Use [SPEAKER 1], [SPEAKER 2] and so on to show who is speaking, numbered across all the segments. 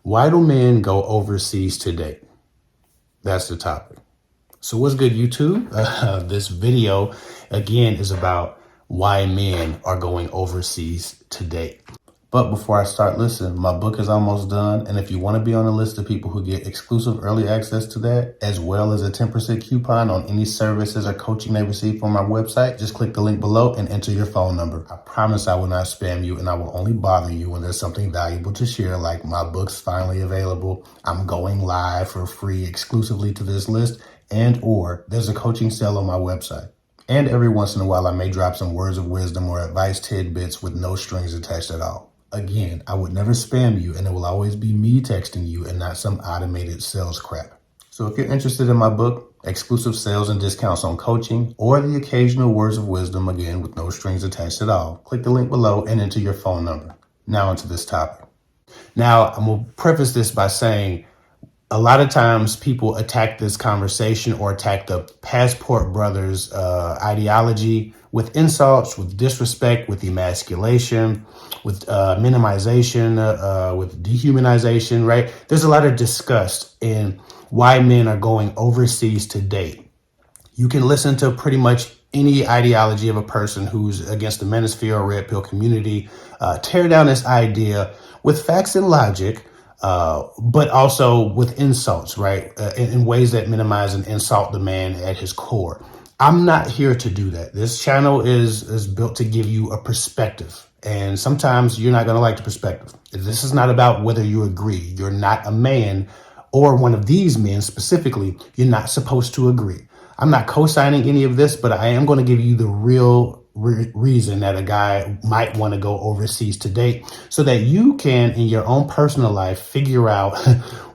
[SPEAKER 1] Why do men go overseas to date? That's the topic. So what's good, YouTube? This video, again, is about why men are going overseas to date. But before I start, listen, my book is almost done. And if you want to be on the list of people who get exclusive early access to that, as well as a 10% coupon on any services or coaching they receive from my website, just click the link below and enter your phone number. I promise I will not spam you, and I will only bother you when there's something valuable to share, like my book's finally available, I'm going live for free exclusively to this list, and or there's a coaching sale on my website. And every once in a while, I may drop some words of wisdom or advice tidbits with no strings attached at all. Again, I would never spam you, and it will always be me texting you and not some automated sales crap. So if you're interested in my book, exclusive sales and discounts on coaching, or the occasional words of wisdom, again, with no strings attached at all, click the link below and enter your phone number. Now onto this topic. Now, I'm going to preface this by saying a lot of times people attack this conversation or attack the Passport Brothers ideology with insults, with disrespect, with emasculation, with minimization, with dehumanization, right? There's a lot of disgust in why men are going overseas to date. You can listen to pretty much any ideology of a person who's against the manosphere or red pill community, tear down this idea with facts and logic, but also with insults, right? In ways that minimize and insult the man at his core. I'm not here to do that. This channel is built to give you a perspective. And sometimes you're not going to like the perspective. This is not about whether you agree. You're not a man, or one of these men specifically. You're not supposed to agree. I'm not co-signing any of this, but I am going to give you the real reason that a guy might want to go overseas to date, so that you can, in your own personal life, figure out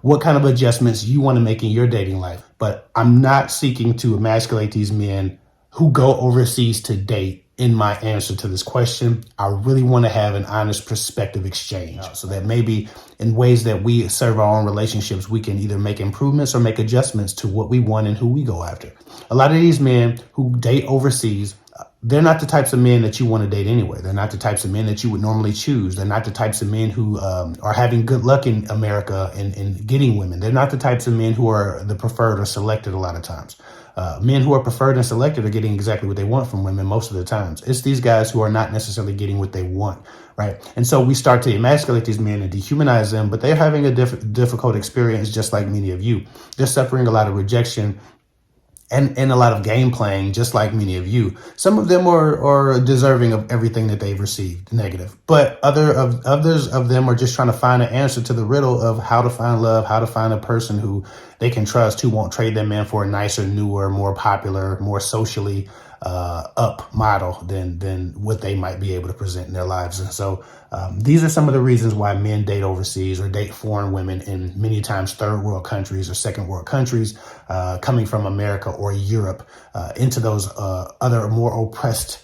[SPEAKER 1] what kind of adjustments you want to make in your dating life. But I'm not seeking to emasculate these men who go overseas to date in my answer to this question. I really want to have an honest perspective exchange, so that maybe in ways that we serve our own relationships, we can either make improvements or make adjustments to what we want and who we go after. A lot of these men who date overseas, they're not the types of men that you want to date anyway. They're not the types of men that you would normally choose. They're not the types of men who are having good luck in America in getting women. They're not the types of men who are the preferred or selected a lot of times. Men who are preferred and selected are getting exactly what they want from women most of the times. It's these guys who are not necessarily getting what they want, right? And so we start to emasculate these men and dehumanize them, but they're having a difficult experience just like many of you. They're suffering a lot of rejection and a lot of game playing, just like many of you. Some of them are deserving of everything that they've received, negative. But others of them are just trying to find an answer to the riddle of how to find love, how to find a person who they can trust, who won't trade them in for a nicer, newer, more popular, more socially up model than what they might be able to present in their lives. And so these are some of the reasons why men date overseas or date foreign women in many times third world countries or second world countries, coming from America or Europe into those other more oppressed,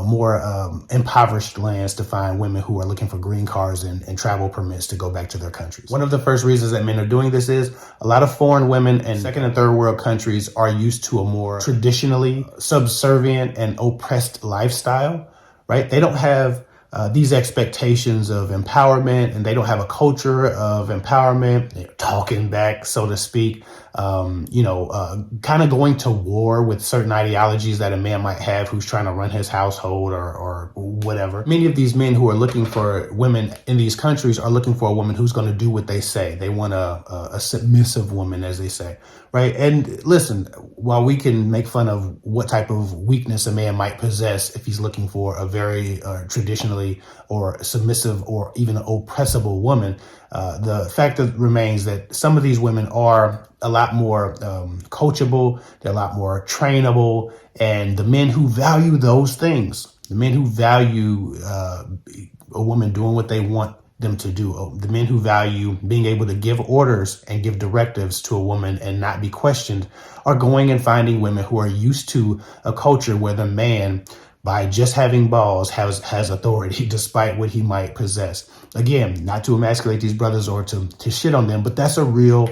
[SPEAKER 1] more impoverished lands to find women who are looking for green cards and travel permits to go back to their countries. One of the first reasons that men are doing this is a lot of foreign women in second and third world countries are used to a more traditionally subservient and oppressed lifestyle, right? They don't have these expectations of empowerment, and they don't have a culture of empowerment, talking back, so to speak, kind of going to war with certain ideologies that a man might have who's trying to run his household or whatever. Many of these men who are looking for women in these countries are looking for a woman who's going to do what they say. They want a submissive woman, as they say, right? And listen, while we can make fun of what type of weakness a man might possess if he's looking for a very traditionally or submissive or even an oppressible woman, the fact that remains that some of these women are a lot more coachable, they're a lot more trainable, and the men who value those things, the men who value a woman doing what they want them to do, the men who value being able to give orders and give directives to a woman and not be questioned, are going and finding women who are used to a culture where the man, by just having balls, has authority despite what he might possess. Again, not to emasculate these brothers or to shit on them, but that's a real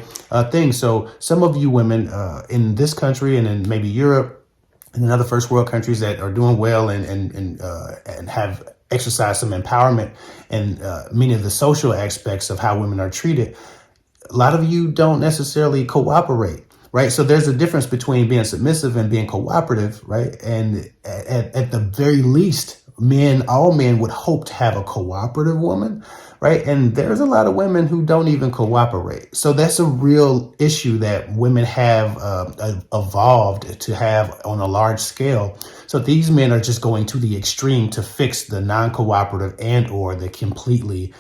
[SPEAKER 1] thing. So some of you women in this country and in maybe Europe and in other first world countries that are doing well and have exercise some empowerment and many of the social aspects of how women are treated, a lot of you don't necessarily cooperate, right? So there's a difference between being submissive and being cooperative, right? And at the very least, all men would hope to have a cooperative woman, right? And there's a lot of women who don't even cooperate. So that's a real issue that women have evolved to have on a large scale. So these men are just going to the extreme to fix the non-cooperative and or the completely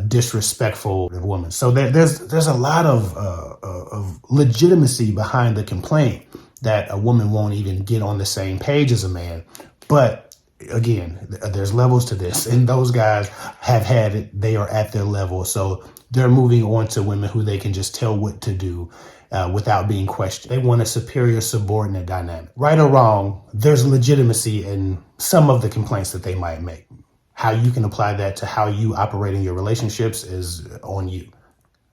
[SPEAKER 1] disrespectful woman. So there's a lot of legitimacy behind the complaint that a woman won't even get on the same page as a man. But again, there's levels to this, and those guys have had it. They are at their level. So they're moving on to women who they can just tell what to do without being questioned. They want a superior subordinate dynamic. Right or wrong, there's legitimacy in some of the complaints that they might make. How you can apply that to how you operate in your relationships is on you.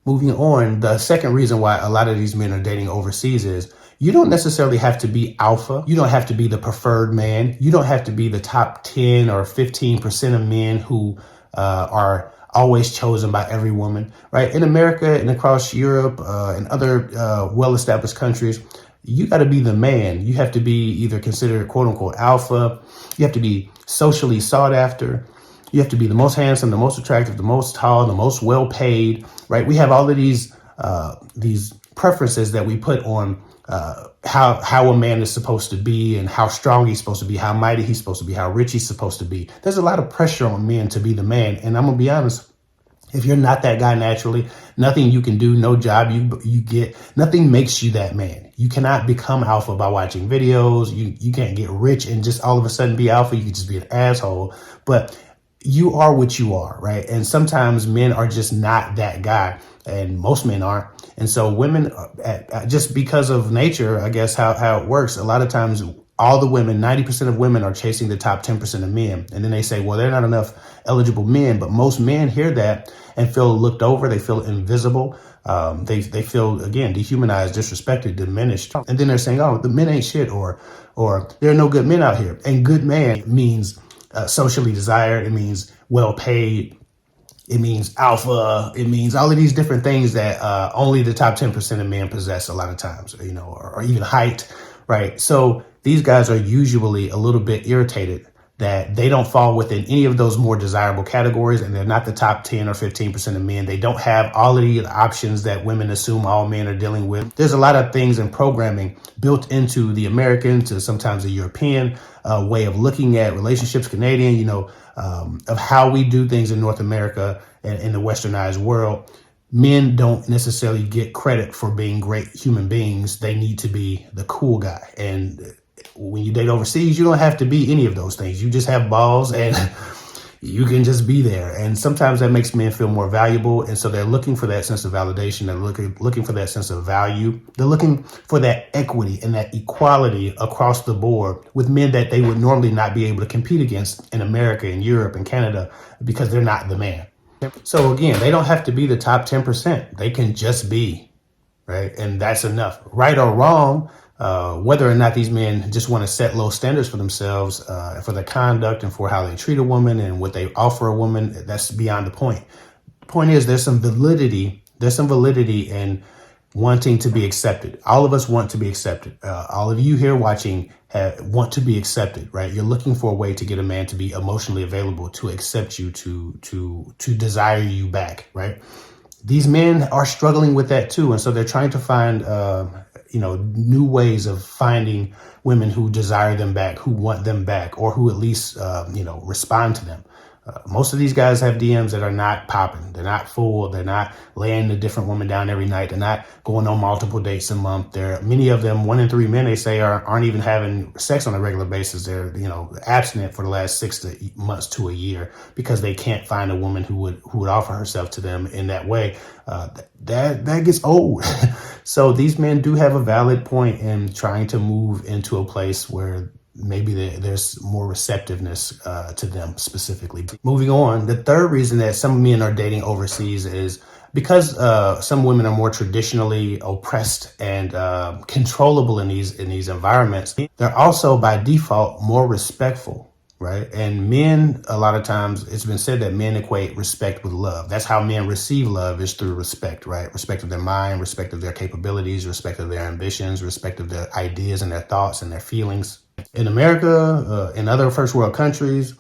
[SPEAKER 1] Moving on, the second reason why a lot of these men are dating overseas is you don't necessarily have to be alpha. You don't have to be the preferred man. You don't have to be the top 10 or 15% of men who are always chosen by every woman, right? In America and across Europe and other well-established countries, you got to be the man. You have to be either considered quote unquote alpha. You have to be socially sought after. You have to be the most handsome, the most attractive, the most tall, the most well paid, right? We have all of these preferences that we put on how a man is supposed to be and how strong he's supposed to be, how mighty he's supposed to be, how rich he's supposed to be. There's a lot of pressure on men to be the man. And I'm going to be honest, if you're not that guy naturally, nothing you can do, no job you get, nothing makes you that man. You cannot become alpha by watching videos. You can't get rich and just all of a sudden be alpha. You can just be an asshole. But you are what you are, right? And sometimes men are just not that guy, and most men aren't. And so women, just because of nature, I guess how it works, a lot of times all the women, 90% of women are chasing the top 10% of men. And then they say, well, there are not enough eligible men. But most men hear that and feel looked over. They feel invisible. They feel, again, dehumanized, disrespected, diminished. And then they're saying, oh, the men ain't shit, or there are no good men out here. And good man means socially desired. It means well paid. It means alpha. It means all of these different things that only the top 10% of men possess a lot of times, or even height, right? So these guys are usually a little bit irritated that they don't fall within any of those more desirable categories, and they're not the top 10 or 15% of men. They don't have all of the options that women assume all men are dealing with. There's a lot of things in programming built into the American to sometimes the European way of looking at relationships, Canadian, of how we do things in North America and in the westernized world. Men don't necessarily get credit for being great human beings. They need to be the cool guy. And when you date overseas, you don't have to be any of those things. You just have balls and you can just be there. And sometimes that makes men feel more valuable. And so they're looking for that sense of validation. They're looking for that sense of value. They're looking for that equity and that equality across the board with men that they would normally not be able to compete against in America and Europe and Canada because they're not the man. So again, they don't have to be the top 10%. They can just be, right? And that's enough. Right or wrong, whether or not these men just want to set low standards for themselves, for their conduct and for how they treat a woman and what they offer a woman, that's beyond the point. The point is there's some validity in wanting to be accepted. All of us want to be accepted. All of you here watching want to be accepted, right? You're looking for a way to get a man to be emotionally available, to accept you, to desire you back, right? These men are struggling with that too. And so they're trying to find, new ways of finding women who desire them back, who want them back, or who at least, respond to them. Most of these guys have DMs that are not popping. They're not full. They're not laying a different woman down every night. They're not going on multiple dates a month. Many of them, 1 in 3 men, they say aren't even having sex on a regular basis. They're, abstinent for the last 6 months to a year because they can't find a woman who would offer herself to them in that way. That gets old. So these men do have a valid point in trying to move into a place where maybe there's more receptiveness to them specifically. Moving on, the third reason that some men are dating overseas is because some women are more traditionally oppressed and controllable in these environments. They're also by default more respectful, right? And men, a lot of times, it's been said that men equate respect with love. That's how men receive love, is through respect, right? Respect of their mind, respect of their capabilities, respect of their ambitions, respect of their ideas and their thoughts and their feelings. In America, in other first world countries,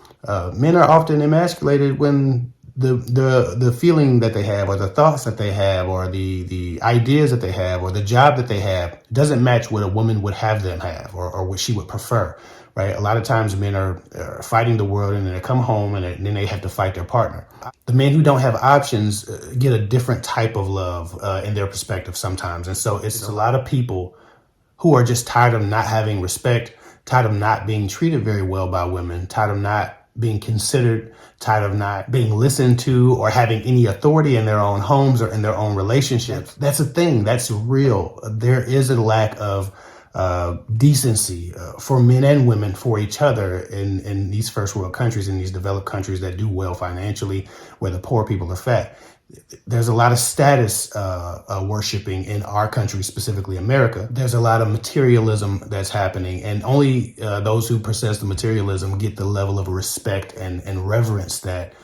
[SPEAKER 1] men are often emasculated when the feeling that they have, or the thoughts that they have, or the ideas that they have, or the job that they have doesn't match what a woman would have them have, or what she would prefer, right? A lot of times men are fighting the world, and then they come home, and then they have to fight their partner. The men who don't have options get a different type of love in their perspective sometimes. And so it's a lot of people who are just tired of not having respect, tired of not being treated very well by women, tired of not being considered, tired of not being listened to, or having any authority in their own homes or in their own relationships. That's a thing. That's real. There is a lack of decency for men and women for each other in these first world countries, in these developed countries that do well financially, where the poor people are fat. There's a lot of status worshiping in our country, specifically America. There's a lot of materialism that's happening, and only those who possess the materialism get the level of respect and reverence that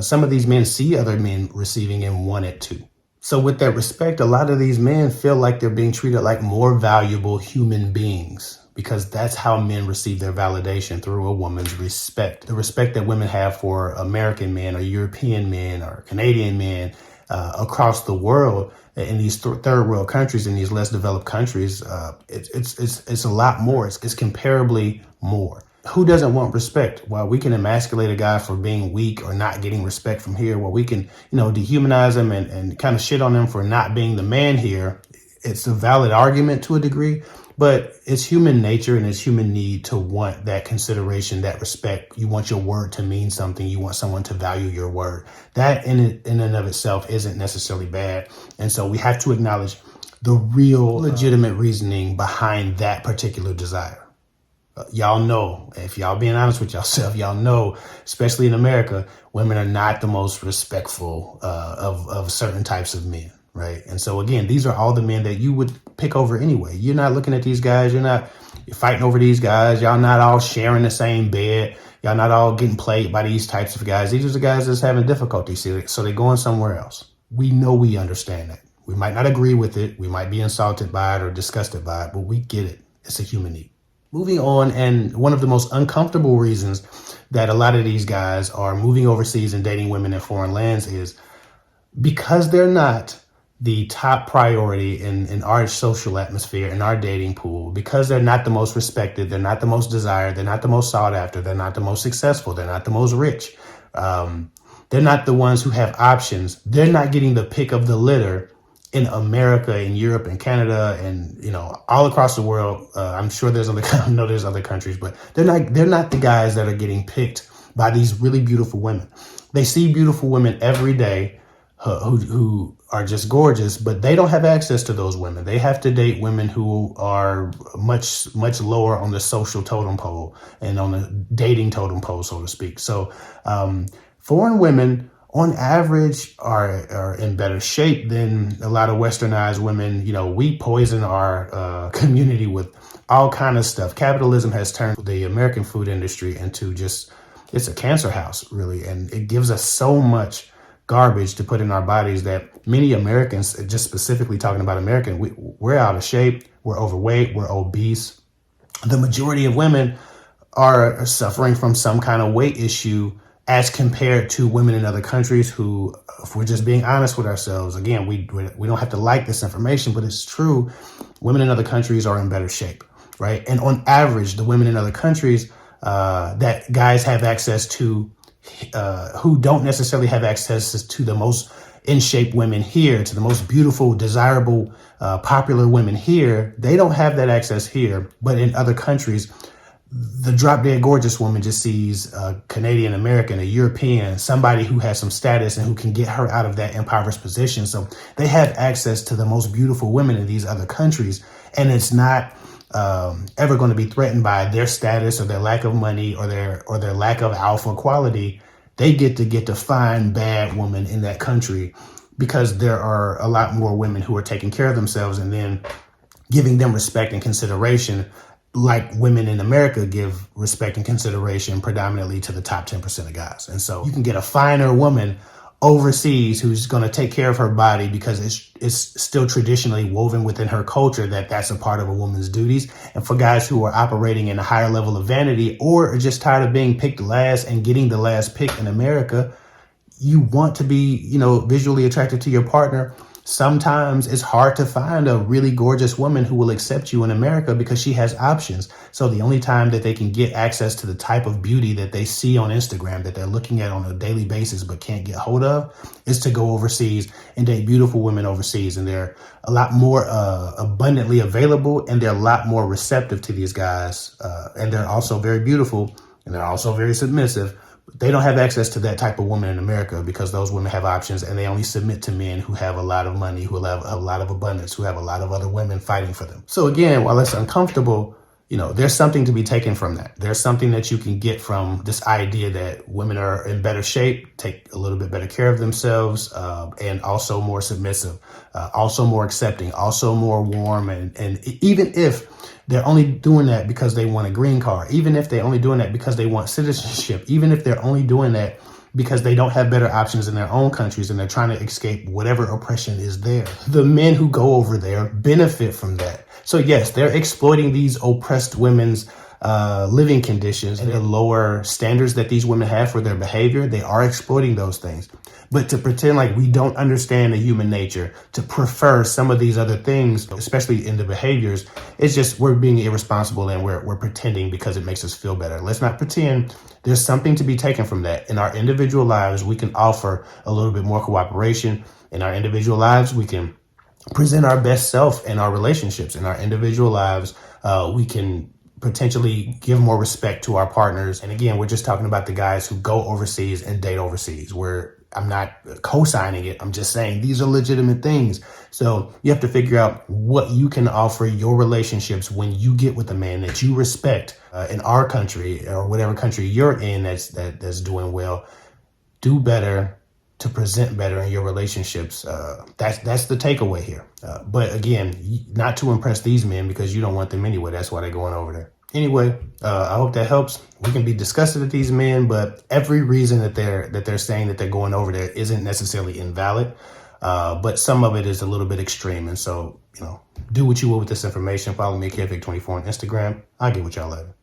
[SPEAKER 1] some of these men see other men receiving and want it too. So with that respect, a lot of these men feel like they're being treated like more valuable human beings, because that's how men receive their validation, through a woman's respect. The respect that women have for American men or European men or Canadian men across the world, in these third world countries, in these less developed countries, it's a lot more. It's comparably more. Who doesn't want respect? Well, we can emasculate a guy for being weak or not getting respect from here. Well, we can, dehumanize him and kind of shit on him for not being the man here. It's a valid argument to a degree, but it's human nature and it's human need to want that consideration, that respect. You want your word to mean something. You want someone to value your word. That in and of itself isn't necessarily bad. And so we have to acknowledge the real legitimate reasoning behind that particular desire. Y'all know, if y'all being honest with yourself, y'all know, especially in America, women are not the most respectful of certain types of men, right? And so again, these are all the men that you would pick over anyway. You're not looking at these guys. You're fighting over these guys. Y'all not all sharing the same bed. Y'all not all getting played by these types of guys. These are the guys that's having difficulty, so they're going somewhere else. We know, we understand that. We might not agree with it. We might be insulted by it or disgusted by it, but we get it. It's a human need. Moving on, and one of the most uncomfortable reasons that a lot of these guys are moving overseas and dating women in foreign lands is because they're not the top priority in our social atmosphere, in our dating pool, because they're not the most respected, they're not the most desired, they're not the most sought after, they're not the most successful, they're not the most rich. They're not the ones who have options. They're not getting the pick of the litter in America, in Europe, and Canada, and all across the world. I'm sure there's other countries, but they're not the guys that are getting picked by these really beautiful women. They see beautiful women every day who are just gorgeous, but they don't have access to those women. They have to date women who are much, much lower on the social totem pole and on the dating totem pole, so to speak. So foreign women, on average, are in better shape than a lot of westernized women. We poison our community with all kind of stuff. Capitalism has turned the American food industry into it's a cancer house, really. And it gives us so much garbage to put in our bodies that many Americans, just specifically talking about American, we're out of shape, we're overweight, we're obese. The majority of women are suffering from some kind of weight issue as compared to women in other countries who, if we're just being honest with ourselves, again, we don't have to like this information, but it's true. Women in other countries are in better shape, right? And on average, the women in other countries that guys have access to, who don't necessarily have access to the most in shape women here, to the most beautiful, desirable, popular women here, they don't have that access here. But in other countries, the drop dead gorgeous woman just sees a Canadian American, a European, somebody who has some status and who can get her out of that impoverished position. So they have access to the most beautiful women in these other countries. And it's not ever going to be threatened by their status or their lack of money or their lack of alpha quality. They get to find bad women in that country because there are a lot more women who are taking care of themselves and then giving them respect and consideration like women in America give respect and consideration predominantly to the top 10% of guys. And so you can get a finer woman overseas who's going to take care of her body because it's still traditionally woven within her culture that that's a part of a woman's duties. And for guys who are operating in a higher level of vanity or are just tired of being picked last and getting the last pick in America, you want to be, visually attracted to your partner. Sometimes it's hard to find a really gorgeous woman who will accept you in America because she has options. So the only time that they can get access to the type of beauty that they see on Instagram, that they're looking at on a daily basis but can't get hold of, is to go overseas and date beautiful women overseas. And they're a lot more abundantly available, and they're a lot more receptive to these guys. And they're also very beautiful, and they're also very submissive. They don't have access to that type of woman in America because those women have options, and they only submit to men who have a lot of money, who have a lot of abundance, who have a lot of other women fighting for them. So again, while it's uncomfortable, there's something to be taken from that. There's something that you can get from this idea that women are in better shape, take a little bit better care of themselves, and also more submissive, also more accepting, also more warm. And even if they're only doing that because they want a green card, even if they're only doing that because they want citizenship, even if they're only doing that because they don't have better options in their own countries and they're trying to escape whatever oppression is there. The men who go over there benefit from that. So yes, they're exploiting these oppressed women's living conditions and the lower standards that these women have for their behavior. They are exploiting those things. But to pretend like we don't understand the human nature, to prefer some of these other things, especially in the behaviors, it's just we're being irresponsible and we're pretending because it makes us feel better. Let's not pretend. There's something to be taken from that. In our individual lives, we can offer a little bit more cooperation. In our individual lives, we can present our best self in our relationships. In our individual lives, we can potentially give more respect to our partners. And again, we're just talking about the guys who go overseas and date overseas, where I'm not co-signing it. I'm just saying these are legitimate things. So you have to figure out what you can offer your relationships when you get with a man that you respect in our country or whatever country you're in that's doing well. Do better to present better in your relationships. That's the takeaway here. But again, not to impress these men because you don't want them anyway. That's why they're going over there. Anyway, I hope that helps. We can be disgusted at these men, but every reason that they're saying that they're going over there isn't necessarily invalid. But some of it is a little bit extreme. And so, do what you will with this information. Follow me at KFake24 on Instagram. I'll get with y'all later.